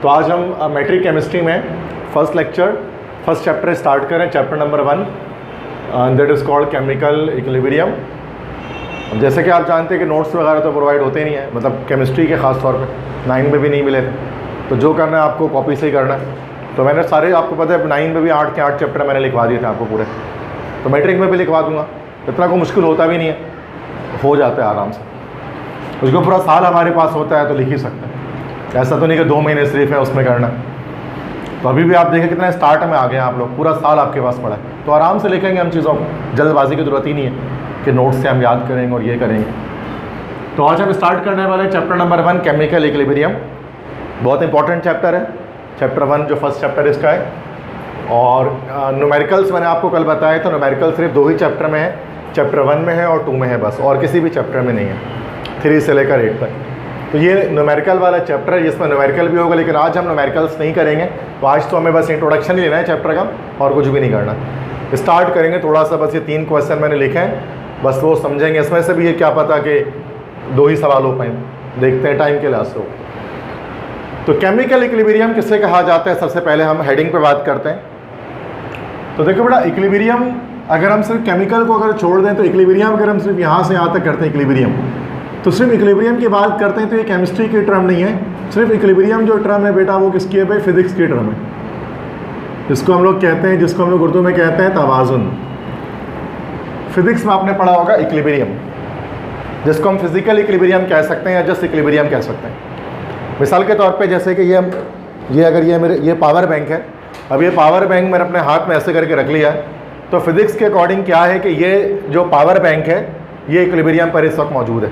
तो आज हम मेट्रिक केमिस्ट्री में फर्स्ट चैप्टर स्टार्ट करें, chapter number 1 that is called chemical equilibrium. जैसे कि आप जानते हैं कि नोट्स वगैरह तो प्रोवाइड होते नहीं है, मतलब केमिस्ट्री के ख़ास तौर पे 9 में भी नहीं मिले थे, तो जो करना है आपको कॉपी से ही करना है। तो मैंने सारे, आपको पता है 9 में भी 8 के 8 चैप्टर मैंने लिखवा दिए थे आपको पूरे, तो मैट्रिक में भी लिखवा दूंगा। इतना कोई मुश्किल होता भी नहीं है, हो जाता है आराम से। उसको पूरा साल हमारे पास होता है तो लिख ही सकते हैं, ऐसा तो नहीं कि 2 महीने सिर्फ है उसमें करना। तो अभी भी आप देखें कितना स्टार्ट में आ गए आप लोग, पूरा साल आपके पास पड़ा है, तो आराम से लिखेंगे हम चीज़ों को, जल्दबाजी की ज़रूरत ही नहीं है कि नोट्स से हम याद करेंगे और ये करेंगे। तो आज हम स्टार्ट करने वाले हैं चैप्टर नंबर 1 केमिकल इक्विलिब्रियम। बहुत इंपॉर्टेंट चैप्टर है, चैप्टर 1 जो फर्स्ट चैप्टर इसका है। और न्यूमेरिकल्स मैंने आपको कल बताया था, न्यूमेरिकल सिर्फ 2 ही चैप्टर में है, चैप्टर 1 में है और 2 में है बस, और किसी भी चैप्टर में नहीं है, 3 से लेकर 8 तक। तो ये न्यूमेरिकल वाला चैप्टर है जिसमें न्यूमेरिकल भी होगा, लेकिन आज हम न्यूमेरिकल्स नहीं करेंगे। तो आज तो हमें बस इंट्रोडक्शन ही लेना है चैप्टर का और कुछ भी नहीं करना। स्टार्ट करेंगे थोड़ा सा, बस ये 3 क्वेश्चन मैंने लिखे हैं, बस वो समझेंगे। इसमें से भी ये क्या पता कि 2 ही सवाल हो पाए, देखते हैं टाइम के लिहाज से। तो केमिकल इक्विलिब्रियम किसे कहा जाता है, सबसे पहले हम हेडिंग पे बात करते हैं। तो देखो बेटा, इक्विलिब्रियम अगर हम सिर्फ केमिकल को अगर छोड़ दें तो इक्विलिब्रियम अगर हम सिर्फ यहाँ से यहाँ तक करते हैं इक्विलिब्रियम, तो सिर्फ इक्विलिब्रियम की बात करते हैं तो ये केमिस्ट्री की टर्म नहीं है। सिर्फ इक्विलिब्रियम जो टर्म है बेटा वो किसकी है भाई, फिजिक्स की टर्म है, जिसको हम लोग कहते हैं, जिसको हम लोग उर्दू में कहते हैं तवाज़ुन। फिजिक्स में आपने पढ़ा होगा इक्विलिब्रियम, जिसको हम फिजिकल इक्विलिब्रियम कह सकते हैं या जस्ट इक्विलिब्रियम कह सकते हैं। मिसाल के तौर पे जैसे कि ये अगर ये पावर बैंक है, अब ये पावर बैंक मैंने अपने हाथ में ऐसे करके रख लिया है, तो फिजिक्स के अकॉर्डिंग क्या है कि ये जो पावर बैंक है ये इक्विलिब्रियम पर इस वक्त मौजूद है।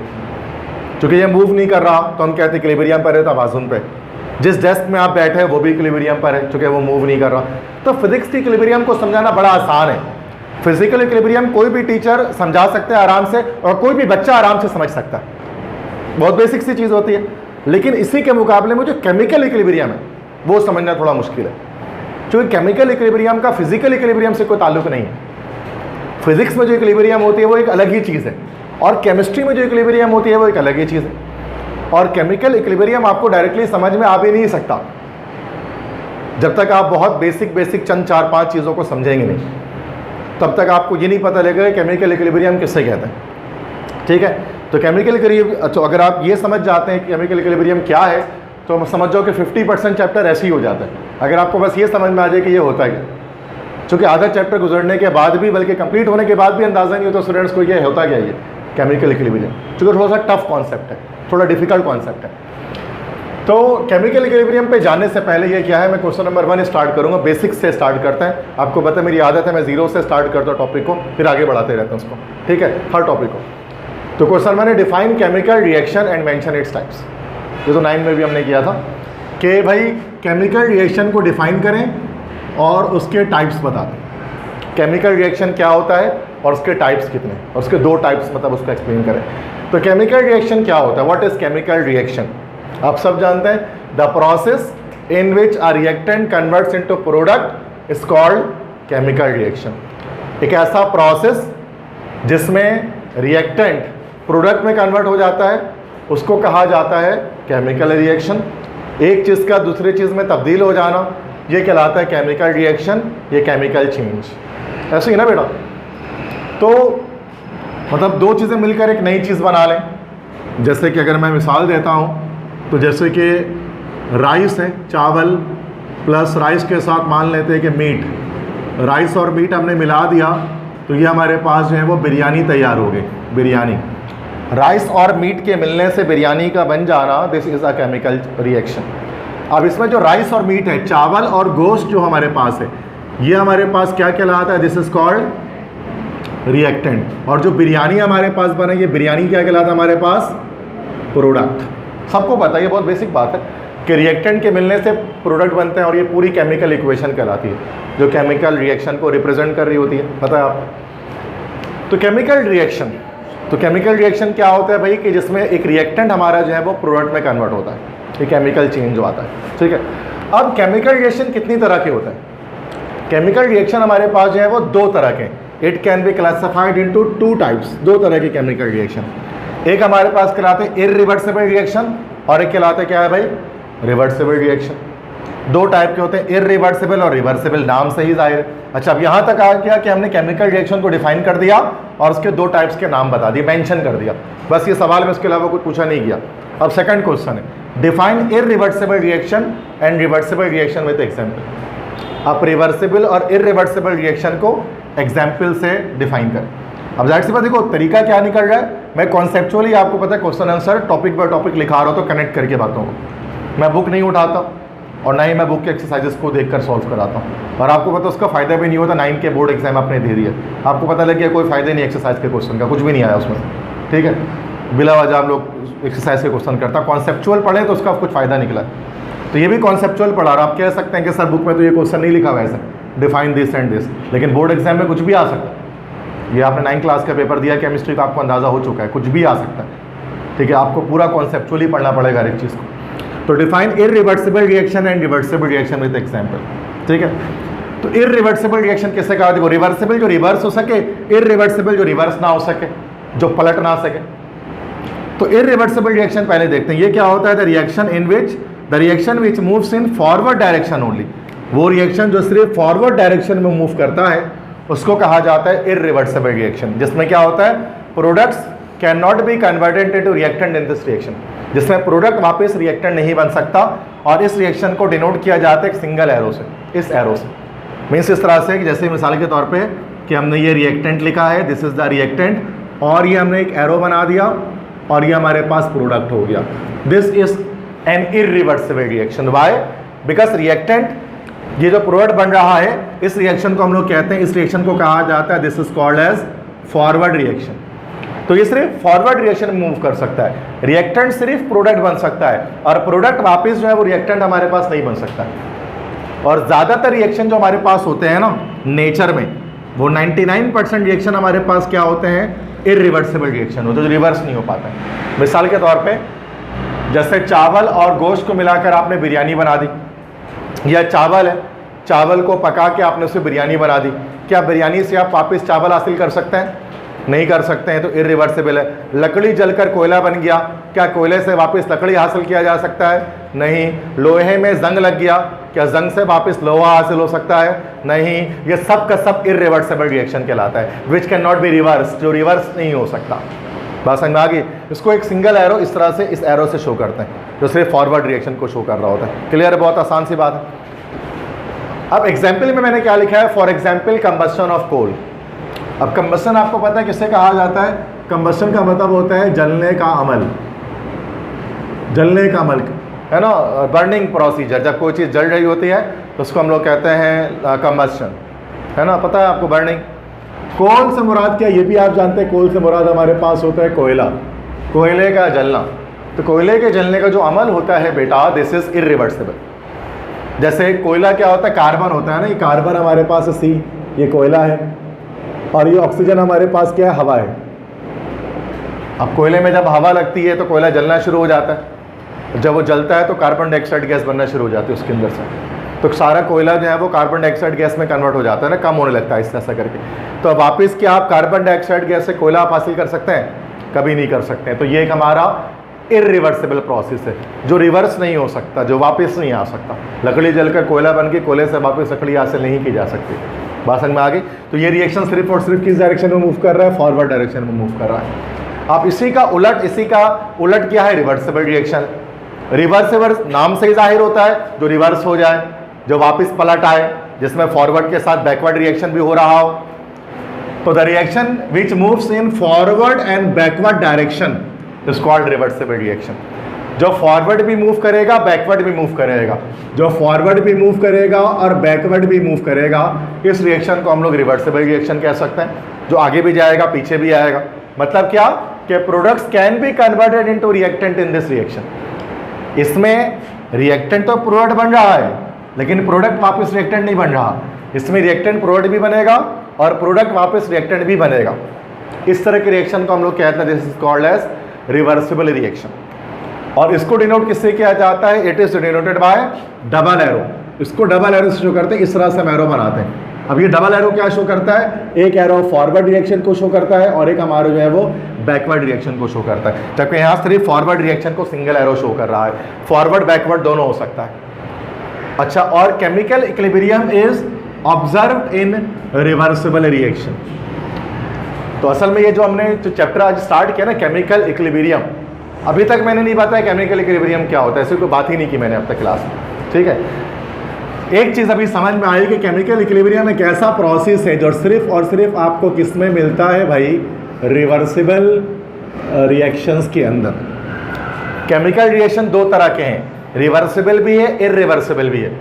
क्योंकि ये मूव नहीं कर रहा तो हम कहते हैं इक्विलिब्रियम पर है, तवाज़ुन पे। जिस डेस्क में आप बैठे हैं वो भी इक्विलिब्रियम पर है, चूँकि वो मूव नहीं कर रहा। तो फिजिक्स की इक्विलिब्रियम को समझाना बड़ा आसान है। फिजिकल इक्विलिब्रियम कोई भी टीचर समझा सकता है आराम से, और कोई भी बच्चा आराम से समझ सकता है, बहुत बेसिक सी चीज़ होती है। लेकिन इसी के मुकाबले में जो केमिकल इक्विलिब्रियम है वो समझना थोड़ा मुश्किल है, क्योंकि केमिकल इक्विलिब्रियम का फिजिकल इक्विलिब्रियम से कोई ताल्लुक नहीं है। फिजिक्स में जो इक्विलिब्रियम होती है वो एक अलग ही चीज़ है, और केमिस्ट्री में जो इक्विलिब्रियम होती है वो एक अलग ही चीज़ है। और केमिकल इक्विलिब्रियम आपको डायरेक्टली समझ में आ भी नहीं सकता जब तक आप बहुत बेसिक चंद 4-5 चीज़ों को समझेंगे नहीं, तब तक आपको ये नहीं पता लगेगा केमिकल इक्विलिब्रियम किससे कहते हैं। ठीक है, तो केमिकल इक्विलिब्रियम, तो अगर आप ये समझ जाते हैं कि केमिकल इक्विलिब्रियम क्या है, तो समझ जाओ कि 50% चैप्टर ऐसे ही हो जाता है, अगर आपको बस ये समझ में आ जाए कि ये होता है। क्योंकि आधा चैप्टर गुजरने के बाद भी, बल्कि कंप्लीट होने के बाद भी अंदाज़ा नहीं होता स्टूडेंट्स को ये होता क्या ये केमिकल इक्विलिब्रियम, क्योंकि थोड़ा सा टफ कॉन्सेप्ट है, थोड़ा डिफिकल्ट कॉन्सेप्ट है। तो केमिकल इक्विलिब्रियम पे जाने से पहले ये क्या है, मैं क्वेश्चन नंबर 1 स्टार्ट करूँगा, बेसिक्स से स्टार्ट करते हैं। आपको पता है मेरी आदत है, मैं 0 से स्टार्ट करता हूँ टॉपिक को, फिर आगे बढ़ाते रहते हैं उसको। ठीक है, हर टॉपिक को। तो क्वेश्चन मैंने define chemical reaction and mention its types, ये तो 9 में भी हमने किया था कि भाई केमिकल रिएक्शन को डिफाइन करें और उसके टाइप्स बता दें। केमिकल रिएक्शन क्या होता है और उसके टाइप्स कितने, और उसके 2 टाइप्स, मतलब उसको एक्सप्लेन करें। तो केमिकल रिएक्शन क्या होता है, व्हाट इज केमिकल रिएक्शन, आप सब जानते हैं, the process in which a reactant converts into product is called chemical reaction. एक ऐसा प्रोसेस जिसमें रिएक्टेंट प्रोडक्ट में कन्वर्ट हो जाता है उसको कहा जाता है केमिकल रिएक्शन। एक चीज़ का दूसरी चीज़ में तब्दील हो जाना ये कहलाता है केमिकल रिएक्शन, ये केमिकल चेंज। ऐसे ही ना बेटा, तो मतलब 2 चीज़ें मिलकर एक नई चीज़ बना लें। जैसे कि अगर मैं मिसाल देता हूँ, तो जैसे कि राइस है, चावल प्लस राइस के साथ मान लेते हैं कि मीट, राइस और मीट हमने मिला दिया तो ये हमारे पास जो है वो बिरयानी तैयार हो गई। बिरयानी, राइस और मीट के मिलने से बिरयानी का बन जाना, this is a chemical reaction. अब इसमें जो राइस और मीट है, चावल और गोश्त जो हमारे पास है, ये हमारे पास क्या कहलाता है, दिस इज कॉल्ड रिएक्टेंट। और जो बिरयानी हमारे पास बने, ये बिरयानी क्या कहलाता है हमारे पास, प्रोडक्ट। सबको पता है, ये बहुत बेसिक बात है कि रिएक्टेंट के मिलने से प्रोडक्ट बनते हैं, और ये पूरी केमिकल इक्वेशन कहलाती है जो केमिकल रिएक्शन को रिप्रेजेंट कर रही होती है, पता है आपको। तो केमिकल रिएक्शन क्या होता है भाई, कि जिसमें एक रिएक्टेंट हमारा जो है वो प्रोडक्ट में कन्वर्ट होता है, ये केमिकल चेंज जो आता है। ठीक है, अब केमिकल रिएक्शन कितनी तरह के होते हैं, केमिकल रिएक्शन हमारे पास जो है वो 2 तरह के, it can be classified into 2 types, 2 तरह के केमिकल रिएक्शन। एक हमारे पास कहलाते हैं इररिवर्सिबल रिएक्शन, और एक कहलाते क्या है भाई, रिवर्सिबल रिएक्शन। दो टाइप के होते हैं, इररिवर्सिबल और रिवर्सिबल, नाम से ही जाहिर है। अच्छा, अब यहाँ तक आ गया कि हमने केमिकल रिएक्शन को डिफाइन कर दिया और उसके दो टाइप्स के नाम बता दिए, मेंशन कर दिया, बस ये सवाल में इसके अलावा कुछ पूछा नहीं गया। अब सेकंड क्वेश्चन है, define irreversible reaction and reversible reaction with example. आप रिवर्सिबल और इररिवर्सिबल रिएक्शन को एग्जाम्पल से डिफाइन करें। अब जाहिर सी बात, देखो तरीका क्या निकल रहा है, मैं कॉन्सेप्चुअली आपको पता है question answer topic by topic लिखा रहा हूँ, तो कनेक्ट करके बातों को, मैं बुक नहीं उठाता और ना ही मैं बुक के एक्सरसाइजेस को देखकर सॉल्व कराता हूँ। और आपको पता उसका फायदा भी नहीं होता, 9 के बोर्ड एग्जाम आपने दे दिया, आपको पता लग गया कोई फायदा नहीं एक्सरसाइज के क्वेश्चन का, कुछ भी नहीं आया उसमें, ठीक है। बिला वजह हम लोग एक्सरसाइज के क्वेश्चन करता, कॉन्सेप्चुअल पढ़े तो उसका कुछ फायदा निकला। तो ये भी कॉन्सेप्चुअल पढ़ा रहा, आप कह सकते हैं कि सर बुक में तो ये क्वेश्चन नहीं लिखा हुआ ऐसा, डिफाइन दिस एंड दिस, लेकिन बोर्ड एग्जाम में कुछ भी आ सकता है। ये आपने 9 क्लास का पेपर दिया केमिस्ट्री का, आपको अंदाज़ा हो चुका है, कुछ भी आ सकता है, ठीक है। आपको पूरा कॉन्सेप्चुअली पढ़ना पड़ेगा हर एक चीज़ को। तो define irreversible reaction and reversible reaction with example, ठीक है। तो इररिवर्सिबल रिएक्शन किससे कहा, देखो रिवर्सिबल जो रिवर्स हो सके, इररिवर्सिबल जो रिवर्स ना हो सके, जो पलट ना सके। तो इररिवर्सिबल रिएक्शन पहले देखते हैं, ये क्या होता है, the reaction which moves in forward direction only, वो रिएक्शन जो सिर्फ फॉरवर्ड डायरेक्शन में मूव करता है उसको कहा जाता है इररिवर्सिबल रिएक्शन, जिसमें क्या होता है, products can not be converted into reactant in this reaction, जिसमें प्रोडक्ट वापस रिएक्टेंट नहीं बन सकता। और इस रिएक्शन को डिनोट किया जाता है एक सिंगल एरो से, इस एरो से, मीन्स इस तरह से कि जैसे मिसाल के तौर पे कि हमने ये रिएक्टेंट लिखा है, दिस इज द रिएक्टेंट, और ये हमने एक एरो बना दिया और ये हमारे पास प्रोडक्ट हो गया। This is an irreversible reaction, why, because reactant, ये जो प्रोडक्ट बन रहा है, इस रिएक्शन को हम लोग कहते हैं, इस रिएक्शन को कहा जाता है, this is called as forward reaction. तो ये सिर्फ फॉरवर्ड रिएक्शन में मूव कर सकता है, रिएक्टेंट सिर्फ प्रोडक्ट बन सकता है, और प्रोडक्ट वापस जो है वो रिएक्टेंट हमारे पास नहीं बन सकता। और ज़्यादातर रिएक्शन जो हमारे पास होते हैं ना नेचर में, वो 99% रिएक्शन हमारे पास क्या होते हैं, इररिवर्सिबल रिएक्शन होते हैं, जो रिवर्स नहीं हो पाते हैं। मिसाल के तौर पे जैसे चावल और गोश्त को मिलाकर आपने बिरयानी बना दी, या चावल है, चावल को पका के आपने उससे बिरयानी बना दी, क्या बिरयानी से आप वापस चावल हासिल कर सकते हैं, नहीं कर सकते हैं, तो इररिवर्सिबल है। लकड़ी जलकर कोयला बन गया, क्या कोयले से वापस लकड़ी हासिल किया जा सकता है, नहीं। लोहे में जंग लग गया, क्या जंग से वापस लोहा हासिल हो सकता है, नहीं। ये सब का सब इररिवर्सिबल रिएक्शन कहलाता है, which can not be reverse, जो रिवर्स नहीं हो सकता। बात समझ में आ गई। इसको एक सिंगल एरो इस तरह से, इस एरो से शो करते हैं, जो सिर्फ फॉरवर्ड रिएक्शन को शो कर रहा होता है। क्लियर है, बहुत आसान सी बात है। अब एग्जाम्पल में मैंने क्या लिखा है, for example combustion of coal. अब कंबस्शन आपको पता है किससे कहा जाता है, कंबस्शन का मतलब होता है जलने का अमल, जलने का अमल है ना, बर्निंग प्रोसीजर। जब कोई चीज़ जल रही होती है तो उसको हम लोग कहते हैं कंबस्शन, है ना, पता है आपको। बर्निंग, कोल से मुराद क्या, ये भी आप जानते हैं, कोल से मुराद हमारे पास होता है कोयला, कोयले का जलना। तो कोयले के जलने का जो अमल होता है बेटा, दिस इज इररिवर्सिबल। जैसे कोयला क्या होता है, कार्बन होता है ना, ये कार्बन हमारे पास है, सी, ये कोयला है, और ये ऑक्सीजन हमारे पास क्या है, हवा है। अब कोयले में जब हवा लगती है तो कोयला जलना शुरू हो जाता है, जब वो जलता है तो कार्बन डाइऑक्साइड गैस बनना शुरू हो जाती है उसके अंदर से, तो सारा कोयला जो है वो कार्बन डाइऑक्साइड गैस में कन्वर्ट हो जाता है ना, कम होने लगता है इस ऐसा करके। तो वापस क्या आप कार्बन डाइऑक्साइड गैस से कोयला आप हासिल कर सकते हैं, कभी नहीं कर सकते हैं। तो ये एक हमारा इररिवर्सिबल प्रोसेस है, जो रिवर्स नहीं हो सकता, जो वापस नहीं आ सकता। लकड़ी जलकर कोयला बन के कोयले से वापस लकड़ी हासिल नहीं की जा सकती। बात समझ में आ गई। तो ये रिएक्शन सिर्फ और सिर्फ किस डायरेक्शन में मूव कर रहा है, फॉरवर्ड डायरेक्शन में मूव कर रहा है। आप इसी का उलट क्या है, रिवर्सिबल रिएक्शन। रिवर्सिबल नाम से ही जाहिर होता है, जो रिवर्स हो जाए, जो वापस पलट आए, जिसमें फॉरवर्ड के साथ बैकवर्ड रिएक्शन भी हो रहा हो। तो the reaction which moves in forward and backward direction is called reversible reaction. जो फॉरवर्ड भी मूव करेगा, बैकवर्ड भी मूव करेगा, जो फॉरवर्ड भी मूव करेगा और बैकवर्ड भी मूव करेगा, इस रिएक्शन को हम लोग रिवर्सिबल रिएक्शन कह सकते हैं। जो आगे भी जाएगा पीछे भी आएगा। मतलब क्या कि products can be converted into reactant in this reaction. इसमें रिएक्टेंट तो प्रोडक्ट बन रहा है, लेकिन प्रोडक्ट वापस रिएक्टेंट नहीं बन रहा। इसमें रिएक्टेंट प्रोडक्ट भी बनेगा और प्रोडक्ट वापस रिएक्टेंट भी बनेगा। इस तरह के रिएक्शन को हम लोग कहते हैं this is called as reversible reaction. और इसको डिनोट किससे किया जाता है, it is denoted by double arrow. इसको डबल एरो से शो करते हैं, इस तरह से हम एरो बनाते हैं। अब ये डबल एरो क्या शो करता है, एक एरो फॉरवर्ड रिएक्शन को शो करता है और एक हमारा जो है वो बैकवर्ड रिएक्शन को शो करता है। जबकि यहाँ सिर्फ फॉरवर्ड रिएक्शन को सिंगल एरो शो कर रहा है, फॉरवर्ड बैकवर्ड दोनों हो सकता है। अच्छा, और chemical equilibrium is observed in reversible reaction. तो असल में ये जो हमने जो चैप्टर आज स्टार्ट किया ना केमिकल इक्विलिब्रियम, अभी तक मैंने नहीं बताया केमिकल इक्विलिब्रियम क्या होता है, ऐसी कोई बात ही नहीं की मैंने अब तक क्लास में, ठीक है। एक चीज़ अभी समझ में आई कि केमिकल इक्विलिब्रियम एक ऐसा प्रोसेस है जो सिर्फ और सिर्फ आपको किस में मिलता है भाई, रिवर्सिबल रिएक्शंस के अंदर। केमिकल रिएक्शन दो तरह के हैं, रिवर्सिबल भी है, इरिवर्सिबल भी है,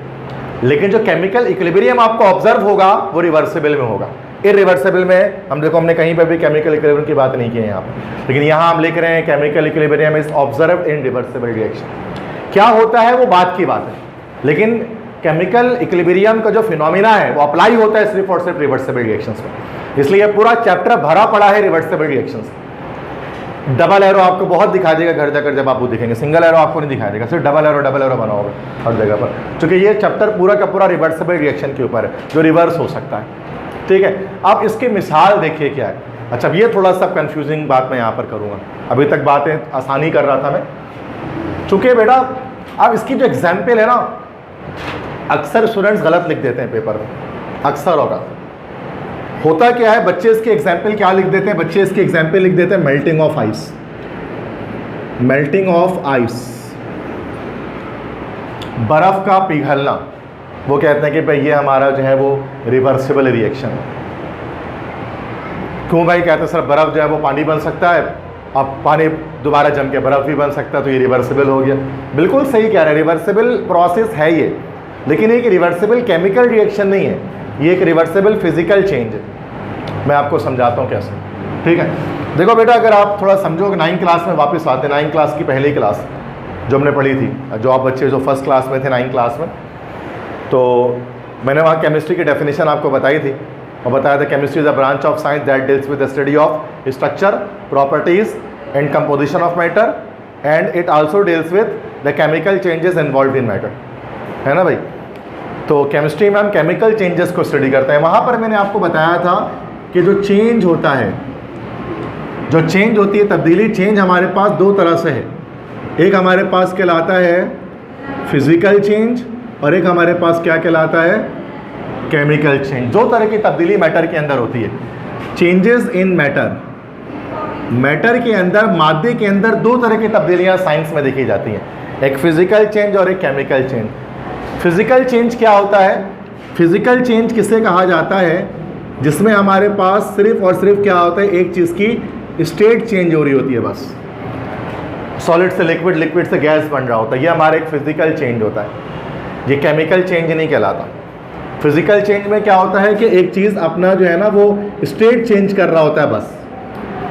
लेकिन जो केमिकल इक्विलिब्रियम आपको ऑब्जर्व होगा वो रिवर्सिबल में होगा। इरिवर्सिबल में हम देखो हमने कहीं पर भी केमिकल इक्विलिब्रियम की बात नहीं की है यहाँ पर, लेकिन यहाँ हम लिख रहे हैं chemical equilibrium is observed in reversible reaction. क्या होता है वो बात की बात है, लेकिन केमिकल इक्विलिब्रियम का जो फिनोमिना है वो अप्लाई होता है सिर्फ और सिर्फ रिवर्सिबल रिएक्शंस में, इसलिए पूरा चैप्टर भरा पड़ा है रिवर्सिबल रिएक्शंस। डबल एरो आपको बहुत दिखा देगा घर जाकर जब आप वो दिखेंगे, सिंगल एरो आपको नहीं दिखाई देगा, सिर्फ डबल एरो बना होगा हर जगह पर, क्योंकि ये चैप्टर पूरा का पूरा रिवर्सिबल रिएक्शन के ऊपर है जो रिवर्स हो सकता है, ठीक है। अब इसकी मिसाल देखिए क्या है। अच्छा, ये थोड़ा सा कंफ्यूजिंग बात मैं यहाँ पर करूँगा, अभी तक बातें आसानी कर रहा था मैं, चूँकि बेटा अब इसकी जो एग्जाम्पल है ना, अक्सर स्टूडेंट्स गलत लिख देते हैं पेपर में, अक्सर होता क्या है, बच्चे इसके एग्जाम्पल क्या लिख देते हैं, बच्चे इसके एग्जाम्पल लिख देते हैं melting of ice, melting of ice, बर्फ का पिघलना। वो कहते हैं कि भाई ये हमारा जो है वो रिवर्सिबल रिएक्शन है। क्यों भाई कहते हैं सर बर्फ जो है वो पानी बन सकता है, अब पानी दोबारा जम के बर्फ भी बन सकता है, तो ये रिवर्सिबल हो गया। बिल्कुल सही कह रहे हैं, रिवर्सिबल प्रोसेस है ये, लेकिन एक रिवर्सिबल केमिकल रिएक्शन नहीं है, ये एक रिवर्सिबल फिजिकल चेंज है। मैं आपको समझाता हूँ कैसे, ठीक है। देखो बेटा, अगर आप थोड़ा समझो कि 9th क्लास में वापस आते हैं, 9th क्लास की पहली क्लास जो हमने पढ़ी थी, जो आप बच्चे जो फर्स्ट क्लास में थे 9th क्लास में, तो मैंने वहाँ केमिस्ट्री की डेफिनेशन आपको बताई थी और बताया था chemistry is a branch of science that deals with the study of structure, properties and composition of matter, and it also deals with the chemical changes involve in matter, है ना भाई। तो केमिस्ट्री में हम केमिकल चेंजेस को study करते हैं। वहाँ पर मैंने आपको बताया था कि जो चेंज होता है, जो चेंज होती है तब्दीली, चेंज हमारे पास दो तरह से है, एक हमारे पास कहलाता है फिजिकल चेंज और एक हमारे पास क्या कहलाता है, केमिकल चेंज। दो तरह की तब्दीली मैटर के अंदर होती है। चेंजेस इन मैटर, मैटर के अंदर, मादे के अंदर दो तरह की तब्दीलियाँ साइंस में देखी जाती हैं, एक फिजिकल चेंज और एक केमिकल चेंज। फिजिकल चेंज क्या होता है, फिजिकल चेंज किसे कहा जाता है, जिसमें हमारे पास सिर्फ और सिर्फ क्या होता है, एक चीज़ की स्टेट चेंज हो रही होती है, बस सॉलिड से लिक्विड, लिक्विड से गैस बन रहा होता है, ये हमारा एक फिजिकल चेंज होता है। ये केमिकल चेंज नहीं कहलाता। फिजिकल चेंज में क्या होता है कि एक चीज़ अपना जो है ना वो स्टेट चेंज कर रहा होता है बस।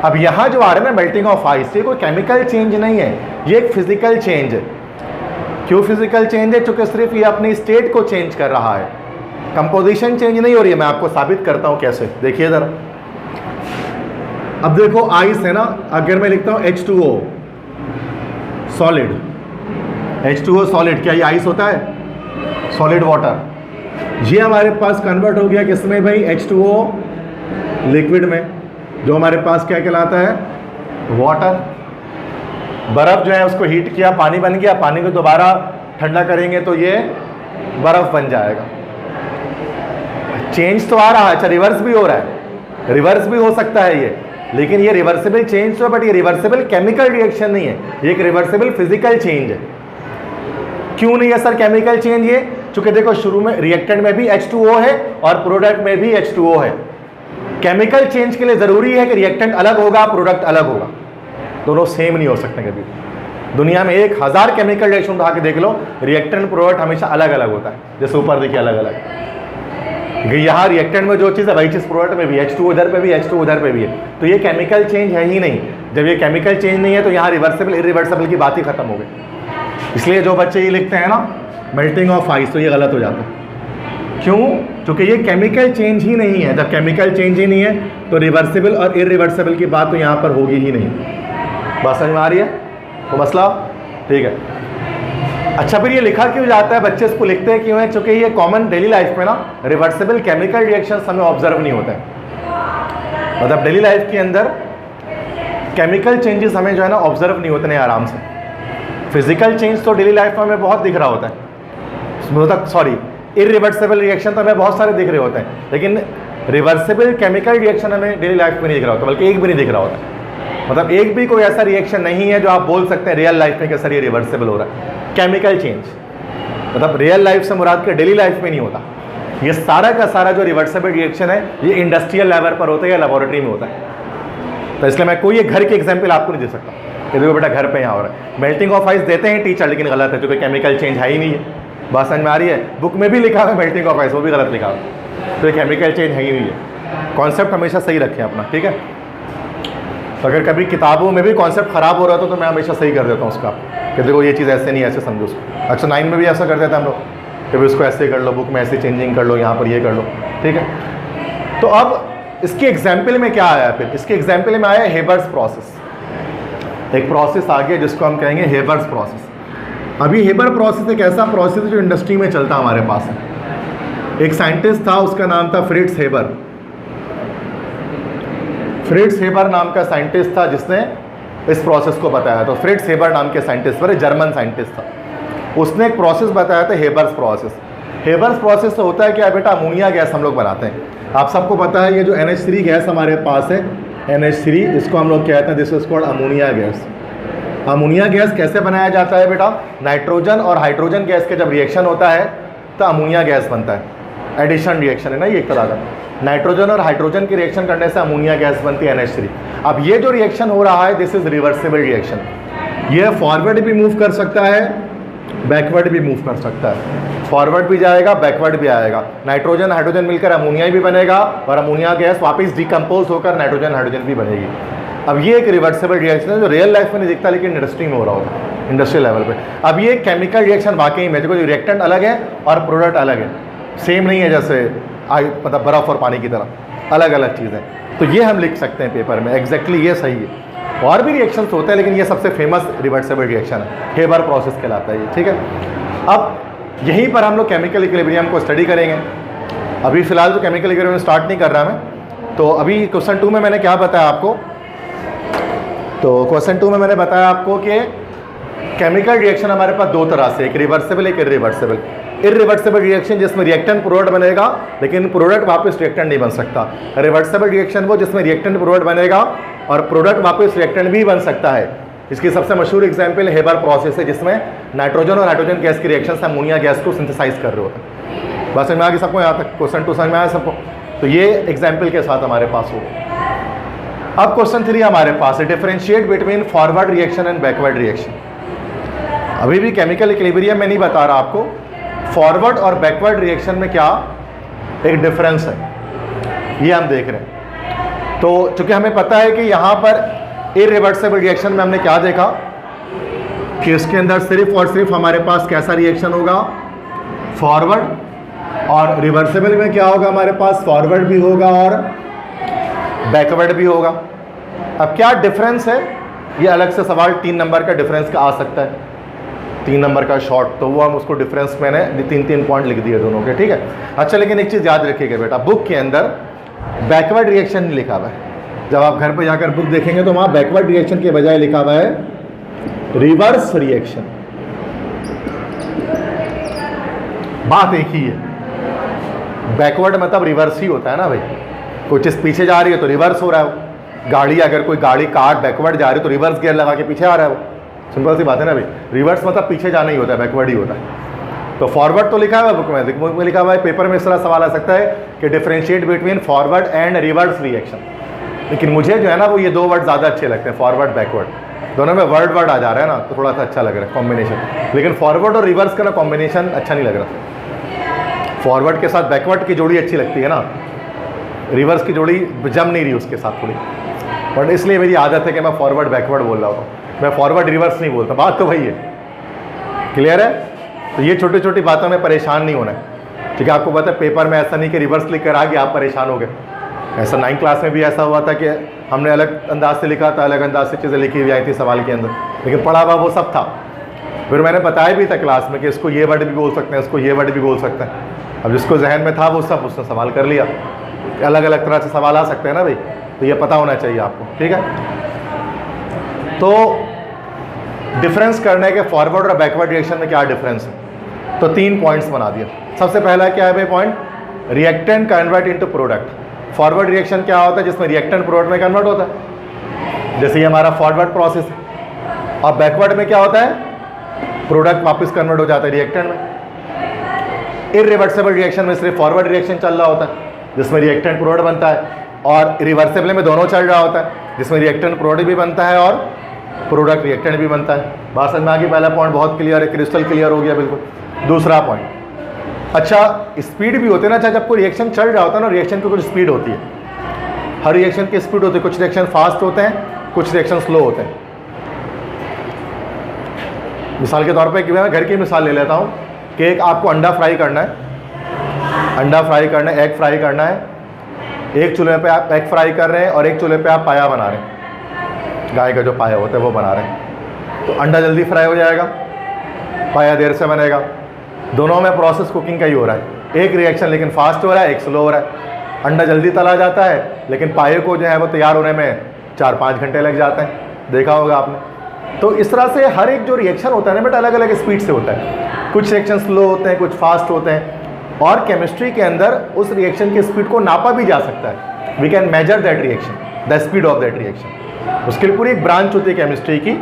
अब यहाँ जो आ रहा है ना मेल्टिंग ऑफ आइस, ये कोई केमिकल चेंज नहीं है, ये एक फिजिकल चेंज है। क्यों फिजिकल चेंज है, क्योंकि सिर्फ ये अपनी स्टेट को चेंज कर रहा है, कंपोजिशन चेंज नहीं हो रही है। मैं आपको साबित करता हूँ कैसे, देखिए इधर। अब देखो आइस है ना, अगर मैं लिखता हूँ H2O सॉलिड, H2O सॉलिड, क्या ये आइस होता है, सॉलिड वाटर। ये हमारे पास कन्वर्ट हो गया किसमें भाई, H2O लिक्विड में, जो हमारे पास क्या कहलाता है, वाटर। बर्फ़ जो है उसको हीट किया, पानी बन गया, पानी को दोबारा ठंडा करेंगे तो ये बर्फ़ बन जाएगा। चेंज तो आ रहा है, अच्छा रिवर्स भी हो रहा है, रिवर्स भी हो सकता है ये, लेकिन ये रिवर्सिबल चेंज तो है, बट ये रिवर्सिबल केमिकल रिएक्शन नहीं है, ये एक रिवर्सिबल फिजिकल चेंज है। क्यों नहीं है सर केमिकल चेंज ये, चूंकि देखो शुरू में रिएक्टेंट में भी H2O है और प्रोडक्ट में भी H2O है। केमिकल चेंज के लिए ज़रूरी है कि रिएक्टेंट अलग होगा, प्रोडक्ट अलग होगा, दोनों सेम नहीं हो सकते कभी। दुनिया में 1000 केमिकल रिएक्शन उठा के देख लो, रिएक्टेंट प्रोडक्ट हमेशा अलग अलग होता है, जैसे ऊपर देखिए अलग अलग। यहाँ रिएक्टेंट में जो चीज़ है वही चीज़ प्रोडक्ट में भी, H2O इधर पे भी, H2O उधर पे भी है, तो ये केमिकल चेंज है ही नहीं। जब ये केमिकल चेंज नहीं है तो यहाँ रिवर्सिबल इरिवर्सिबल की बात ही खत्म हो गई। इसलिए जो बच्चे ये लिखते हैं ना मेल्टिंग ऑफ आइस, तो ये गलत हो जाता है। क्यों, क्योंकि ये केमिकल चेंज ही नहीं है। जब केमिकल चेंज ही नहीं है तो रिवर्सिबल और इरिवर्सिबल की बात तो यहाँ पर होगी ही नहीं। बात समझ में आ रही है तो मसला, ठीक है। अच्छा, फिर ये लिखा क्यों जाता है, बच्चे इसको लिखते हैं क्यों है, क्योंकि ये कॉमन डेली लाइफ में ना रिवर्सिबल केमिकल रिएक्शंस हमें ऑब्जर्व नहीं होते हैं। मतलब डेली लाइफ के अंदर केमिकल चेंजेस हमें जो है ना ऑब्जर्व नहीं होते हैं आराम से। फिजिकल चेंज तो डेली लाइफ में हमें बहुत दिख रहा होता है, मतलब सॉरी इरिवर्सिबल रिएक्शन तो हमें बहुत सारे दिख रहे होते हैं, लेकिन रिवर्सिबल केमिकल रिएक्शन हमें डेली लाइफ में नहीं दिख रहा होता, बल्कि एक भी नहीं दिख रहा होता। मतलब एक भी कोई ऐसा रिएक्शन नहीं है जो आप बोल सकते हैं रियल लाइफ में कि सर ये रिवर्सिबल हो रहा है। केमिकल चेंज मतलब रियल लाइफ से मुराद के डेली लाइफ में नहीं होता। ये सारा का सारा जो रिवर्सिबल रिएक्शन है ये इंडस्ट्रियल लेवल पर होता है या लेबोरेटरी में होता है। तो इसलिए मैं कोई एक घर की एग्जाम्पल आपको नहीं दे सकता कि देखो बेटा घर पे यहाँ हो रहा है। मेल्टिंग ऑफ आइस देते हैं टीचर, लेकिन गलत है, क्योंकि केमिकल चेंज है ही नहीं है। बात समझ में आ रही है? बुक में भी लिखा हुआ है मेल्टिंग ऑफ आइस, वो भी गलत लिखा हुआ है, तो ये केमिकल चेंज है ही नहीं है। कॉन्सेप्ट हमेशा सही रखें अपना, ठीक है। तो अगर कभी किताबों में भी कॉन्सेप्ट ख़राब हो रहा था तो मैं हमेशा सही कर देता हूँ उसका, कि देखो ये चीज़ ऐसे नहीं, ऐसे समझो उसको। अच्छा 9 में भी ऐसा कर देते हैं हम लोग कि भाई उसको ऐसे कर लो, बुक में ऐसे चेंजिंग कर लो, यहाँ पर ये कर लो, ठीक है। तो अब इसके एग्जाम्पल में क्या आया? फिर इसके एग्जाम्पल में आया हेबर्स प्रोसेस। एक प्रोसेस आ गया जिसको हम कहेंगे हेबर्स प्रोसेस। अभी हेबर प्रोसेस एक ऐसा प्रोसेस जो इंडस्ट्री में चलता हमारे पास है। एक साइंटिस्ट था, उसका नाम था फ्रिट्ज हेबर। फ्रिट्ज हेबर नाम का साइंटिस्ट था जिसने इस प्रोसेस को बताया। तो फ्रिट्ज हेबर नाम के साइंटिस्ट पर, जर्मन साइंटिस्ट था, उसने एक प्रोसेस बताया था हेबर्स प्रोसेस। हेबर्स प्रोसेस तो होता है क्या बेटा, अमोनिया गैस हम लोग बनाते हैं। आप सबको पता है ये जो NH3 गैस हमारे पास है, NH3, इसको हम लोग कहते हैं this is called ammonia gas. Ammonia gas कैसे बनाया जाता है बेटा? नाइट्रोजन और हाइड्रोजन गैस के जब रिएक्शन होता है तो अमोनिया गैस बनता है। एडिशन रिएक्शन है ना ये एक तरह का। नाइट्रोजन और हाइड्रोजन की रिएक्शन करने से अमोनिया गैस बनती है NH3। अब ये जो रिएक्शन हो रहा है दिस इज रिवर्सिबल रिएक्शन। ये फॉरवर्ड भी मूव कर सकता है, बैकवर्ड भी मूव कर सकता है। फॉरवर्ड भी जाएगा, बैकवर्ड भी आएगा। नाइट्रोजन हाइड्रोजन मिलकर अमोनिया भी बनेगा और अमोनिया गैस वापस डिकम्पोज होकर नाइट्रोजन हाइड्रोजन भी बनेगी। अब ये एक रिवर्सिबल रिएक्शन है जो रियल लाइफ में नहीं दिखता, लेकिन इंडस्ट्री में हो रहा होता है, इंडस्ट्रियल लेवल पे। अब ये केमिकल रिएक्शन वाकई में देखो, रिएक्टेंट अलग है और प्रोडक्ट अलग है, सेम नहीं है, जैसे मतलब बर्फ़ और पानी की तरह अलग अलग चीज़ें। तो ये हम लिख सकते हैं पेपर में, एग्जैक्टली ये सही है। और भी रिएक्शंस होते हैं लेकिन ये सबसे फेमस रिवर्सिबल रिएक्शन है, हेबर प्रोसेस कहलाता है ये, ठीक है। अब यहीं पर हम लोग केमिकल इक्विलिब्रियम को स्टडी करेंगे। अभी फ़िलहाल तो केमिकल इक्विलिब्रियम स्टार्ट नहीं कर रहा मैं। तो अभी क्वेश्चन 2 में मैंने क्या बताया आपको? तो क्वेश्चन 2 में मैंने बताया आपको कि केमिकल रिएक्शन हमारे पास दो तरह से, एक रिवर्सिबल एक इरिवर्सिबल। इरिवर्सिबल रिएक्शन जिसमें रिएक्टेंट प्रोडक्ट बनेगा लेकिन प्रोडक्ट वापस रिएक्टेंट नहीं बन सकता। रिवर्सिबल रिएक्शन वो जिसमें रिएक्टेंट प्रोडक्ट बनेगा और प्रोडक्ट वापस रिएक्टेंट भी बन सकता है। इसकी सबसे मशहूर एग्जाम्पल हेबर प्रोसेस है जिसमें नाइट्रोजन और हाइड्रोजन गैस की रिएक्शन से अमोनिया गैस को सिंथेसाइज कर रहे होते हैं। बस समझ में आ गई सबको? यहाँ तक क्वेश्चन 2 समझ में आया सबको? तो ये एग्जाम्पल के साथ हमारे पास हो। अब क्वेश्चन 3 हमारे पास है, differentiate between forward reaction and backward reaction. अभी भी केमिकल इक्विलिब्रियम में नहीं बता रहा आपको, फॉरवर्ड और बैकवर्ड रिएक्शन में क्या एक डिफरेंस है ये हम देख रहे हैं। तो चूंकि हमें पता है कि यहाँ पर इरिवर्सिबल रिएक्शन में हमने क्या देखा कि इसके अंदर सिर्फ और सिर्फ हमारे पास कैसा रिएक्शन होगा, फॉरवर्ड। और रिवर्सिबल में क्या होगा, हमारे पास फॉरवर्ड भी होगा और बैकवर्ड भी होगा। अब क्या डिफरेंस है ये अलग से सवाल 3 नंबर का डिफरेंस का आ सकता है, 3 नंबर का शॉर्ट, तो वो हम उसको डिफरेंस मैंने 3-3 पॉइंट लिख दिए दोनों के, ठीक है। अच्छा लेकिन एक चीज़ याद रखिएगा बेटा, बुक के अंदर बैकवर्ड रिएक्शन नहीं लिखा हुआ है। जब आप घर पर जाकर बुक देखेंगे तो वहाँ बैकवर्ड रिएक्शन के बजाय लिखा हुआ है रिवर्स रिएक्शन। बात एक ही है, बैकवर्ड मतलब रिवर्स ही होता है ना भाई। कोई चीज़ पीछे जा रही है तो रिवर्स हो रहा है वो। गाड़ी अगर कोई गाड़ी कार बैकवर्ड जा रही है तो रिवर्स गियर लगा के पीछे आ रहा है वो। सिंपल सी बात है ना भाई, रिवर्स मतलब पीछे जाना ही होता है, बैकवर्ड ही होता है। तो फॉरवर्ड तो लिखा हुआ है बुक में लिखा हुआ है, पेपर में इस तरह सवाल आ सकता है कि differentiate between forward and reverse reaction. लेकिन मुझे जो है ना वो ये 2 वर्ड ज़्यादा अच्छे लगते हैं, फॉरवर्ड बैकवर्ड, दोनों में वर्ड आ जा रहा है ना, तो थोड़ा सा अच्छा लग रहा है कॉम्बिनेशन। लेकिन फॉरवर्ड और रिवर्स का ना कॉम्बिनेशन अच्छा नहीं लग रहा। फॉरवर्ड के साथ बैकवर्ड की जोड़ी अच्छी लगती है ना, रिवर्स की जोड़ी जम नहीं रही उसके साथ थोड़ी। बट इसलिए मेरी आदत है कि मैं फॉरवर्ड बैकवर्ड बोल रहा हूँ, मैं फॉरवर्ड रिवर्स नहीं बोलता। बात तो वही है, क्लियर है? तो ये छोटी छोटी बातों में परेशान नहीं होना है, ठीक है। आपको पता है पेपर में ऐसा नहीं कि रिवर्स लिख कर आ गया आप परेशान हो गए। ऐसा 9th क्लास में भी ऐसा हुआ था कि हमने अलग अंदाज से लिखा था, अलग अंदाज से चीज़ें लिखी हुई आई थी सवाल के अंदर, लेकिन पढ़ा हुआ वो सब था। फिर मैंने बताया भी था क्लास में कि इसको ये वर्ड भी बोल सकते हैं, इसको ये वर्ड भी बोल सकते हैं। अब जिसको जहन में था वो सब उसने सवाल कर लिया। अलग अलग तरह से सवाल आ सकते हैं ना भाई, तो ये पता होना चाहिए आपको, ठीक है। तो डिफरेंस करने के फॉरवर्ड और बैकवर्ड रिएक्शन में क्या डिफरेंस है, तो 3 पॉइंट्स बना दिए। सबसे पहला क्या है भाई point, reactant convert into product. Forward reaction क्या होता है, जिसमें रिएक्टेंट प्रोडक्ट में कन्वर्ट होता है, जैसे ये हमारा फॉरवर्ड प्रोसेस है। और बैकवर्ड में क्या होता है, प्रोडक्ट वापस कन्वर्ट हो जाता है रिएक्टेंट में। इरिवर्सिबल रिएक्शन में सिर्फ फॉरवर्ड रिएक्शन चल रहा होता है जिसमें रिएक्टेंट प्रोडक्ट बनता है, और रिवर्सिबल में दोनों चल रहा होता है जिसमें रिएक्टेंट प्रोडक्ट भी बनता है और प्रोडक्ट रिएक्टेंट भी बनता है। बात समझ में आ गई? पहला पॉइंट बहुत क्लियर है, क्रिस्टल क्लियर हो गया बिल्कुल। दूसरा पॉइंट, अच्छा स्पीड भी होती है ना, अच्छा जब कोई रिएक्शन चल रहा होता है ना, रिएक्शन की कुछ स्पीड होती है, हर रिएक्शन की स्पीड होती है, कुछ रिएक्शन फास्ट होते हैं, कुछ रिएक्शन स्लो होते हैं। मिसाल के तौर पे मैं घर की मिसाल ले लेता हूँ कि एक आपको अंडा फ्राई करना है, अंडा फ्राई करना है, एग फ्राई करना है। एक चूल्हे पे आप एग फ्राई कर रहे हैं और एक चूल्हे पे आप पाया बना रहे हैं, गाय का जो पाया होता है वो बना रहे हैं। तो अंडा जल्दी फ्राई हो जाएगा, पाया देर से बनेगा। दोनों में प्रोसेस कुकिंग का ही हो रहा है, एक रिएक्शन लेकिन फास्ट हो रहा है, एक स्लो हो रहा है। अंडा जल्दी तला जाता है लेकिन पाए को जो है वो तैयार होने में 4-5 घंटे लग जाते हैं, देखा होगा आपने। तो इस तरह से हर एक जो रिएक्शन होता है ना बेटा अलग अलग स्पीड से होता है, कुछ रिएक्शन स्लो होते हैं, कुछ फास्ट होते हैं। और केमिस्ट्री के अंदर उस रिएक्शन की स्पीड को नापा भी जा सकता है, we can measure that reaction, the speed of that reaction. उसके लिए पूरी एक ब्रांच होती है केमिस्ट्री की,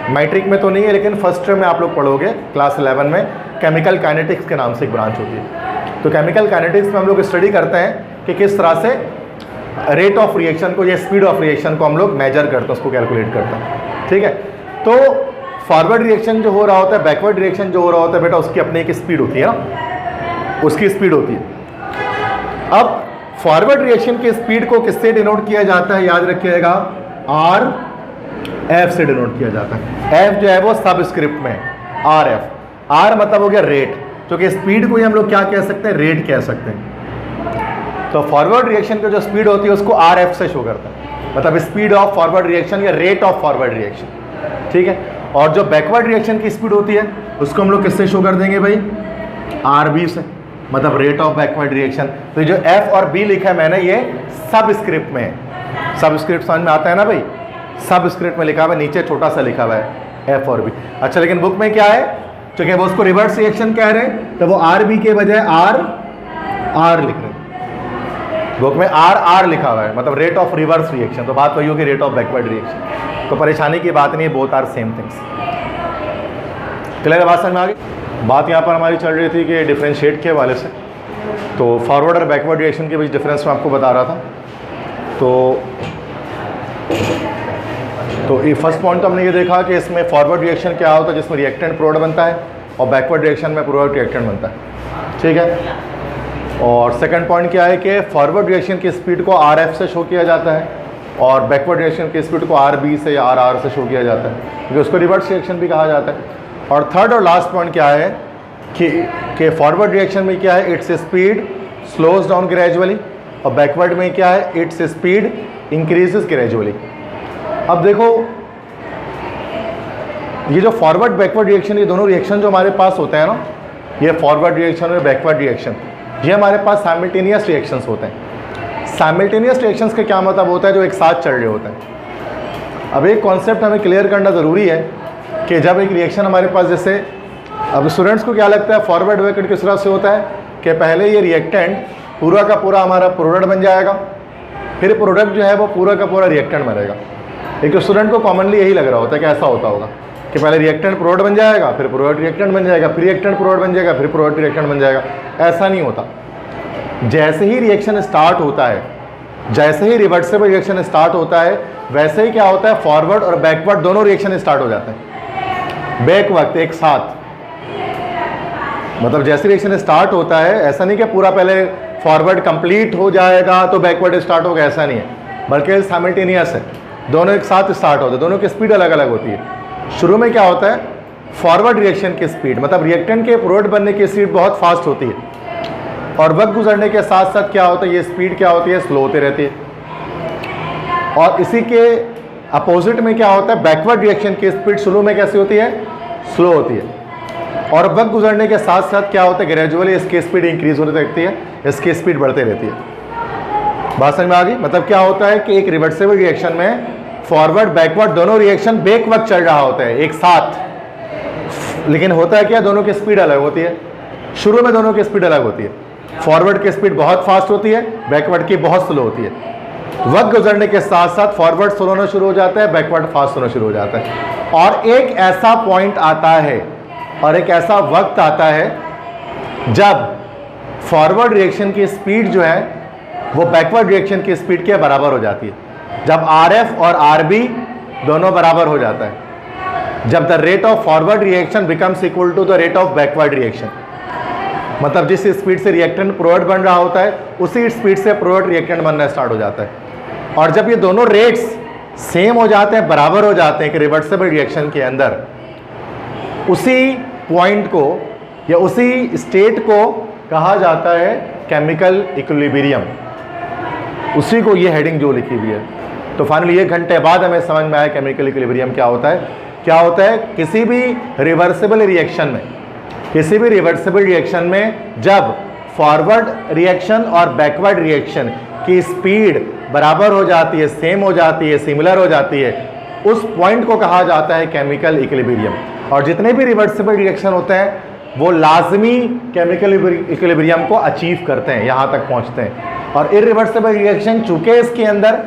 मैट्रिक में तो नहीं है लेकिन फर्स्ट ईयर में आप लोग पढ़ोगे क्लास 11 में, केमिकल काइनेटिक्स के नाम से एक ब्रांच होती है। तो केमिकल काइनेटिक्स में हम लोग स्टडी करते हैं कि किस तरह से रेट ऑफ रिएक्शन को या स्पीड ऑफ रिएक्शन को हम लोग मेजर करते हैं, उसको कैलकुलेट करते हैं, ठीक है। तो फॉरवर्ड रिएक्शन जो हो रहा होता है, बैकवर्ड रिएक्शन जो हो रहा होता है बेटा, उसकी अपनी एक स्पीड होती है ना, उसकी स्पीड होती है। अब फॉरवर्ड रिएक्शन की स्पीड को किससे डिनोट किया जाता है, याद रखिएगा, आर एफ से डिनोट किया जाता है। एफ जो है वो सबस्क्रिप्ट में, आर एफ, आर मतलब हो गया रेट, क्योंकि स्पीड को ही हम लोग क्या कह सकते हैं, रेट कह सकते हैं। तो फॉरवर्ड रिएक्शन की जो स्पीड होती है उसको आर एफ से शो करता है, मतलब स्पीड ऑफ फॉरवर्ड रिएक्शन या रेट ऑफ फॉरवर्ड रिएक्शन, ठीक है। और जो बैकवर्ड रिएक्शन की स्पीड होती है उसको हम लोग किससे शो कर देंगे भाई, आर बी से, मतलब रेट ऑफ बैकवर्ड रिएक्शन। तो जो एफ और बी लिखा है मैंने ये सबस्क्रिप्ट में, सबस्क्रिप्ट समझ में आता है ना भाई, सबस्क्रिप्ट में लिखा हुआ है, नीचे छोटा सा लिखा हुआ है एफ और बी। अच्छा लेकिन बुक में क्या है, क्योंकि वो उसको रिवर्स रिएक्शन कह रहे हैं तो वो आर बी के बजाय आर आर लिख रहे हैं, बुक में आर आर लिखा हुआ है, मतलब रेट ऑफ रिवर्स रिएक्शन। तो बात वही होगी रेट ऑफ बैकवर्ड रिएक्शन। तो परेशानी की बात नहीं है, both are same things. Clear, बात समझ में आ गई? बात यहाँ पर हमारी चल रही थी कि डिफरेंशिएट के हवाले से, तो फॉरवर्ड और बैकवर्ड रिएक्शन के बीच डिफरेंस मैं आपको बता रहा था। तो ये फर्स्ट पॉइंट तो हमने ये देखा कि इसमें फॉरवर्ड रिएक्शन क्या होता है, जिसमें रिएक्टेंट प्रोडक्ट बनता है, और बैकवर्ड रिएक्शन में प्रोडक्ट रिएक्टेंट बनता है, ठीक है। और सेकंड पॉइंट क्या है कि फॉरवर्ड रिएक्शन की स्पीड को आर एफ से शो किया जाता है और बैकवर्ड रिएक्शन की स्पीड को आर बी से या आर आर से शो किया जाता है, क्योंकि उसको रिवर्स रिएक्शन भी कहा जाता है। और थर्ड और लास्ट पॉइंट क्या है कि फॉरवर्ड रिएक्शन में क्या है, its speed slows down gradually, और बैकवर्ड में क्या है, इट्स स्पीड इंक्रीजेस ग्रेजुअली। अब देखो ये जो फॉरवर्ड बैकवर्ड रिएक्शन, ये दोनों रिएक्शन जो हमारे पास होते हैं ना, ये फॉरवर्ड रिएक्शन और बैकवर्ड रिएक्शन, ये हमारे पास साइमल्टेनियस रिएक्शंस होते हैं। साइमल्टेनियस रिएक्शंस का क्या मतलब होता है, जो एक साथ चल रहे होते हैं। अब एक कॉन्सेप्ट हमें क्लियर करना ज़रूरी है कि जब एक रिएक्शन हमारे पास, जैसे अब स्टूडेंट्स को क्या लगता है फॉरवर्ड बैकवर्ड किस तरह से होता है कि पहले ये रिएक्टेंट पूरा का पूरा हमारा प्रोडक्ट बन जाएगा, फिर प्रोडक्ट जो है वो पूरा का पूरा रिएक्टेंट बनेगा। एक स्टूडेंट को कॉमनली यही लग रहा होता है कि ऐसा होता होगा कि पहले रिएक्टेंट प्रोडक्ट बन जाएगा, फिर प्रोडक्ट रिएक्टेंट बन जाएगा, फिर रिएक्टेंट प्रोडक्ट बन जाएगा, फिर प्रोडक्ट रिएक्टेंट बन जाएगा। ऐसा नहीं होता। जैसे ही रिएक्शन स्टार्ट होता है, जैसे ही रिवर्सिबल रिएक्शन स्टार्ट होता है, वैसे ही क्या होता है, फॉरवर्ड और बैकवर्ड दोनों रिएक्शन स्टार्ट हो जाते हैं बैक वक्त एक साथ। मतलब जैसे रिएक्शन स्टार्ट होता है, ऐसा नहीं कि पूरा पहले फॉरवर्ड कंप्लीट हो जाएगा तो बैकवर्ड स्टार्ट होगा, ऐसा नहीं है, बल्कि साइमल्टेनियस है, दोनों एक साथ स्टार्ट होते हैं, दोनों की स्पीड अलग अलग होती है। शुरू में क्या होता है, फॉरवर्ड रिएक्शन की स्पीड, मतलब रिएक्टेंट के प्रोडक्ट बनने की स्पीड बहुत फास्ट होती है, और वक्त गुजरने के साथ साथ क्या होता है, ये स्पीड क्या होती है, स्लो होती रहती है। और इसी के अपोजिट में क्या होता है, बैकवर्ड रिएक्शन की स्पीड शुरू में कैसी होती है, स्लो होती है, और वक्त गुजरने के साथ साथ क्या होता है, ग्रेजुअली इसकी स्पीड इंक्रीज होती रहती है, इसकी स्पीड बढ़ती रहती है। बात समझ में आ गई? मतलब क्या होता है कि एक रिवर्सिबल रिएक्शन में फॉरवर्ड बैकवर्ड दोनों रिएक्शन बेक वक्त चल रहा होता है एक साथ, लेकिन होता है क्या, दोनों की स्पीड अलग होती है। शुरू में दोनों की स्पीड अलग होती है। फॉरवर्ड की स्पीड बहुत फास्ट होती है, बैकवर्ड की बहुत स्लो होती है। वक्त गुजरने के साथ साथ फॉरवर्ड स्लो होना शुरू हो जाता है, बैकवर्ड फास्ट होना शुरू हो जाता है। और एक ऐसा पॉइंट आता है और एक ऐसा वक्त आता है जब फॉरवर्ड रिएक्शन की स्पीड जो है वो बैकवर्ड रिएक्शन की स्पीड के बराबर हो जाती है। जब RF और RB दोनों बराबर हो जाता है, जब the rate of forward reaction becomes equal to the rate of backward reaction, मतलब जिस स्पीड से रिएक्टेंट प्रोडक्ट बन रहा होता है उसी स्पीड से प्रोडक्ट रिएक्टेंट बनना स्टार्ट हो जाता है। और जब ये दोनों रेट्स सेम हो जाते हैं, बराबर हो जाते हैं कि रिवर्सिबल रिएक्शन के अंदर, उसी पॉइंट को या उसी स्टेट को कहा जाता है केमिकल इक्विलिब्रियम। उसी को ये हेडिंग जो लिखी हुई है। तो फाइनली 1 घंटे बाद हमें समझ में आया केमिकल इक्विलिब्रियम क्या होता है। क्या होता है? किसी भी रिवर्सिबल रिएक्शन में, किसी भी रिवर्सिबल रिएक्शन में जब फॉरवर्ड रिएक्शन और बैकवर्ड रिएक्शन की स्पीड बराबर हो जाती है, सेम हो जाती है, सिमिलर हो जाती है, उस पॉइंट को कहा जाता है केमिकल इक्विलिब्रियम। और जितने भी रिवर्सिबल रिएक्शन होते हैं वो लाजमी केमिकल इक्विलिब्रियम को अचीव करते हैं, यहाँ तक पहुँचते हैं। और इरिवर्सिबल रिएक्शन चूंकि इसके अंदर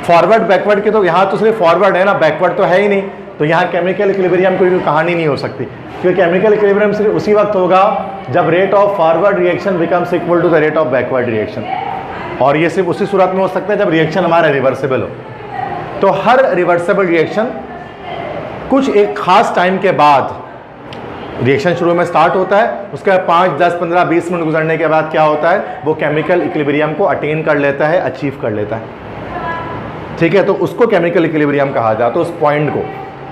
फॉरवर्ड बैकवर्ड के, तो यहाँ तो सिर्फ फॉरवर्ड है ना, बैकवर्ड तो है ही नहीं, तो यहाँ केमिकल इक्विलिब्रियम की कोई कहानी नहीं हो सकती। क्योंकि केमिकल इक्विलिब्रियम सिर्फ उसी वक्त होगा जब rate of forward reaction becomes equal to the rate of backward reaction. और ये सिर्फ उसी सूरत में हो सकता है जब रिएक्शन हमारा रिवर्सिबल हो। तो हर रिवर्सिबल रिएक्शन कुछ एक खास टाइम के बाद, रिएक्शन शुरू में स्टार्ट होता है, उसके बाद 5, 10, 15, 20 मिनट गुजरने के बाद क्या होता है, वो केमिकल इक्विलिब्रियम को अटेन कर लेता है, अचीव कर लेता है। ठीक है, तो उसको केमिकल इक्विलिब्रियम कहा जाता है। तो उस पॉइंट को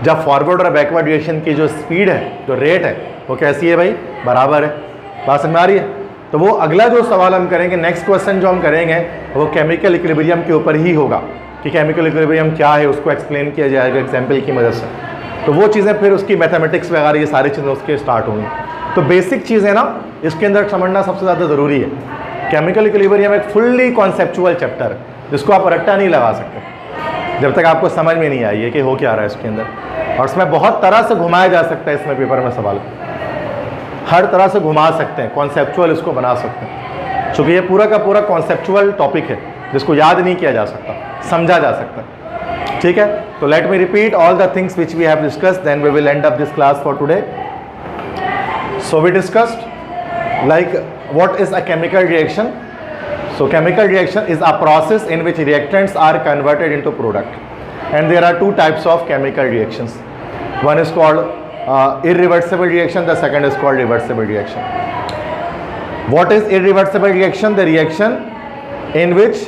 जब फॉरवर्ड और बैकवर्ड रिएक्शन की जो स्पीड है, जो रेट है, वो कैसी है भाई? बराबर है। बात समझ में आ रही है? तो वो अगला जो सवाल हम करेंगे, नेक्स्ट क्वेश्चन जो हम करेंगे, वो केमिकल इक्विलिब्रियम के ऊपर ही होगा कि केमिकल इक्विलिब्रियम क्या है, उसको एक्सप्लेन किया जाएगा एग्जाम्पल की मदद से। तो वो चीज़ें फिर उसकी मैथमेटिक्स वगैरह ये सारी चीज़ें उसके स्टार्ट होंगी। तो बेसिक चीज़ है ना, इसके अंदर समझना सबसे ज़्यादा ज़रूरी है। केमिकल इक्विलिब्रियम एक फुल्ली कॉन्सेप्चुअल चैप्टर है जिसको आप रट्टा नहीं लगा सकते जब तक आपको समझ में नहीं आई है कि हो क्या रहा है इसके अंदर। और इसमें बहुत तरह से घुमाया जा सकता है, इसमें पेपर में सवाल हर तरह से घुमा सकते हैं, कॉन्सेप्चुअल इसको बना सकते हैं, क्योंकि ये पूरा का पूरा कॉन्सेप्चुअल टॉपिक है जिसको याद नहीं किया जा सकता, समझा जा सकता है। ठीक है, तो let me repeat all the things which we have discussed, then we will end up this class for today. So we discussed like what is a chemical reaction. So chemical reaction is a process in which reactants are converted into product, and there are two types of chemical reactions. One is called irreversible reaction, the second is called reversible reaction. What is irreversible reaction? The reaction in which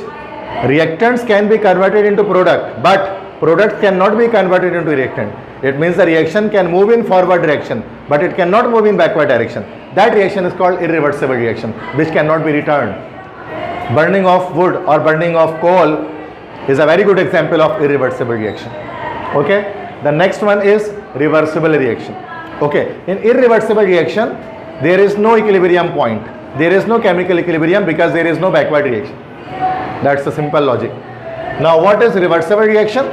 reactants can be converted into product, but product cannot be converted into reactant. It means the reaction can move in forward direction, but it cannot move in backward direction. That reaction is called irreversible reaction, which cannot be returned. Burning of wood or burning of coal is a very good example of irreversible reaction. Okay, the next one is reversible reaction. Okay, in irreversible reaction there is no equilibrium point, there is no chemical equilibrium because there is no backward reaction. That's the simple logic. Now what is reversible reaction?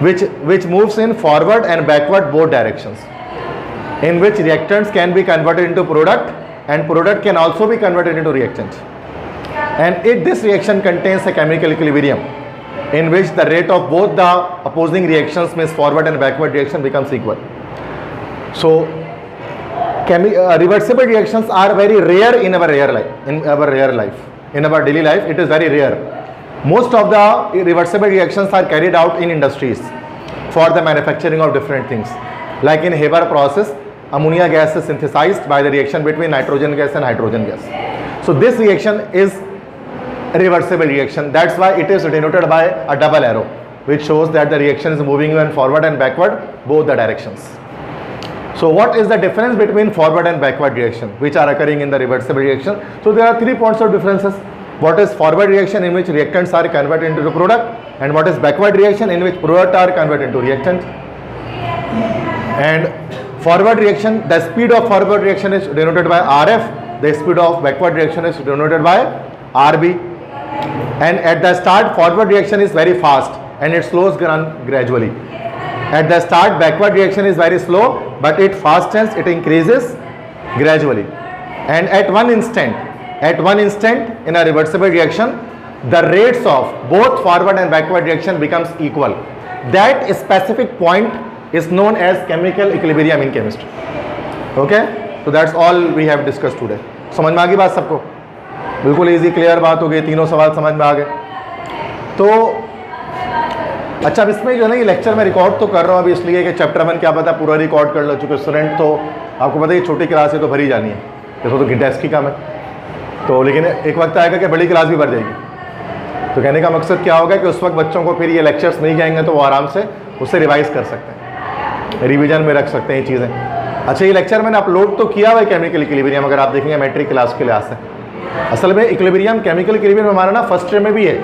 Which moves in forward and backward both directions, in which reactants can be converted into product and product can also be converted into reactant. And this reaction contains a chemical equilibrium in which the rate of both the opposing reactions, means forward and backward reaction, becomes equal. So reversible reactions are very rare in our real life. In our daily life it is very rare. Most of the reversible reactions are carried out in industries for the manufacturing of different things. Like in Haber process, ammonia gas is synthesized by the reaction between nitrogen gas and hydrogen gas. So this reaction is a reversible reaction. That's why it is denoted by a double arrow, which shows that the reaction is moving in forward and backward, both the directions. So what is the difference between forward and backward reaction which are occurring in the reversible reaction? So there are 3 points of differences. What is forward reaction, in which reactants are converted into the product, and what is backward reaction, in which product are converted into reactant. And forward reaction, the speed of forward reaction is denoted by RF, the speed of backward reaction is denoted by RB. And at the start forward reaction is very fast and it slows down gradually. At the start backward reaction is very slow, but it fastens, it increases gradually. and at one instant in a reversible reaction the rates of both forward and backward reaction becomes equal. That specific point is known as chemical equilibrium in chemistry. Okay, so that's all we have discussed today. समझ में आ गई बात सबको? बिल्कुल easy clear बात हो गई, तीनों सवाल समझ में आ गए. तो अच्छा, अब इसमें जो है ना ये लेक्चर मैं रिकॉर्ड तो कर रहा हूँ अभी इसलिए कि चैप्टर 1 क्या पता पूरा रिकॉर्ड कर लो, चूँकि स्टूडेंट तो आपको पता है छोटी क्लास है तो भरी जानी है, देखो तो टेस्ट की काम है. तो लेकिन एक वक्त आएगा कि बड़ी क्लास भी भर जाएगी. तो कहने का मकसद क्या होगा कि उस वक्त बच्चों को फिर ये लेक्चर्स मिल जाएंगे तो वो आराम से उससे रिवाइज कर सकते हैं, रिवीजन में रख सकते हैं ये चीज़ें. अच्छा, ये लेक्चर मैंने अपलोड तो किया हुआ है केमिकल इक्विलिब्रियम, अगर आप देखेंगे मैट्रिक क्लास के लिहाज से. असल में इक्विलिब्रियम केमिकल इक्विलिब्रियम हमारा ना फर्स्ट ईयर में भी है.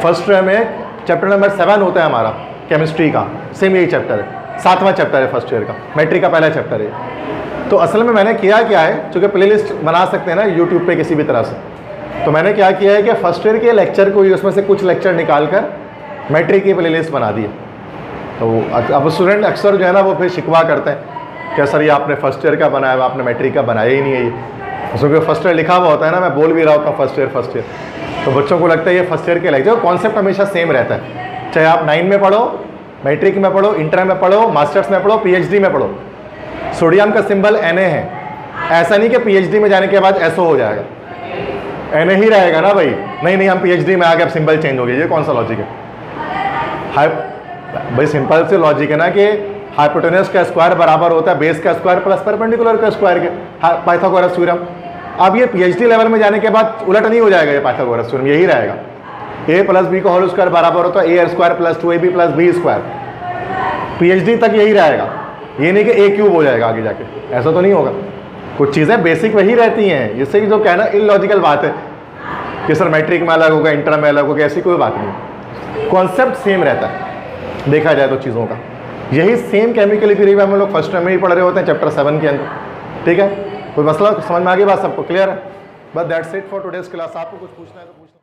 फर्स्ट ईयर में चैप्टर नंबर 7 होता है हमारा केमिस्ट्री का, सेम यही चैप्टर है, 7वां चैप्टर है फर्स्ट ईयर का, मैट्रिक का पहला चैप्टर है. तो असल में मैंने किया क्या है, चूँकि प्ले लिस्ट बना सकते हैं ना यूट्यूब पे किसी भी तरह से, तो मैंने क्या किया है कि फर्स्ट ईयर के लेक्चर को उसमें से कुछ लेक्चर निकाल कर मैट्रिक की प्ले लिस्ट बना दी है. तो अब स्टूडेंट अक्सर जो है ना वो फिर शिकवा करते हैं क्या सर ये आपने फर्स्ट ईयर का बनाया हुआ, आपने मैट्रिक का बनाया ही नहीं है. ये उसमें फर्स्ट ईयर लिखा हुआ होता है ना, मैं बोल भी रहा होता हूँ फर्स्ट ईयर. तो बच्चों को लगता है ये फर्स्ट ईयर के लेक्चर, कॉन्सेप्ट हमेशा सेम रहता है, चाहे आप 9 में पढ़ो, मैट्रिक में पढ़ो, इंटर में पढ़ो, मास्टर्स में पढ़ो, PhD में पढ़ो. सोडियम का सिंबल Na है, ऐसा नहीं कि PhD में जाने के बाद SO हो जाएगा, Na ही रहेगा ना भाई. नहीं हम PhD में आ गए अब सिंबल चेंज हो गया, ये कौन सा लॉजिक है भाई? सिंपल से लॉजिक है ना कि हाइपोटेनस का स्क्वायर बराबर होता है बेस का स्क्वायर प्लस परपेंडिकुलर का स्क्वायर के, पाइथागोरस थ्योरम. अब ये PhD लेवल में जाने के बाद उलट नहीं हो जाएगा, ये पाइथागोरस थ्योरम यही रहेगा. a + b का होल स्क्वायर बराबर होता है a² + 2ab + b². PhD तक यही रहेगा, ये नहीं कि a³ हो जाएगा आगे जाके, ऐसा तो नहीं होगा. कुछ चीज़ें बेसिक वही रहती हैं, जिससे कि जो कहना इलॉजिकल बात है कि सर मैट्रिक में अलग होगा, इंटर में अलग होगा, ऐसी कोई बात नहीं. कॉन्सेप्ट सेम रहता है देखा जाए तो चीज़ों का. यही सेम केमिकल इक्विलिब्रियम हम लोग फर्स्ट टाइम में ही पढ़ रहे होते हैं चैप्टर 7 के अंदर. ठीक है, कोई मसला समझ में आ गई बात सबको? क्लियर है? बस that's it for today's class. आपको कुछ पूछना है तो पूछना.